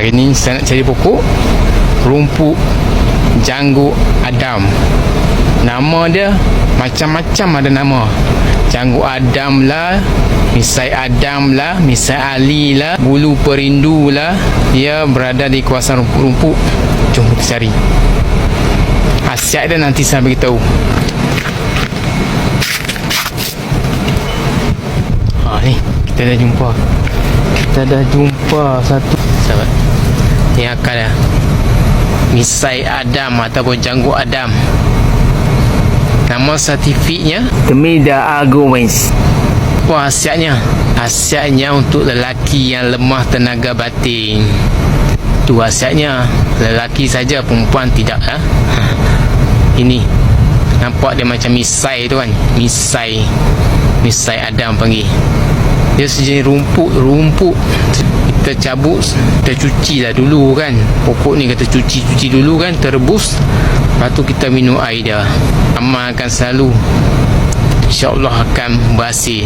Hari ni saya nak cari pokok rumput janggut Adam. Nama dia macam-macam, ada nama. Janggut Adam lah, misai Adam lah, misai Ali lah, bulu perindu lah. Dia berada di kawasan rumput-rumput. Jom kita cari. Khasiat dia nanti saya beritahu. Ni kita dah jumpa. Kita dah jumpa satu. Sahabat, ni akal dia. Misai Adam ataupun janggut Adam. Nama saintifiknya Themida arguens. Apa khasiatnya? Khasiatnya untuk lelaki yang lemah tenaga batin. Itu khasiatnya. Lelaki saja, perempuan tidak. Ini nampak dia macam misai tu kan. Misai Adam panggil. Dia sejenis rumput. Kita cabut, kita cuci lah dulu kan. Pokok ni kita cuci dulu kan, terebus. Lepas tu kita minum air dia. Amalkan selalu, InsyaAllah akan berhasil.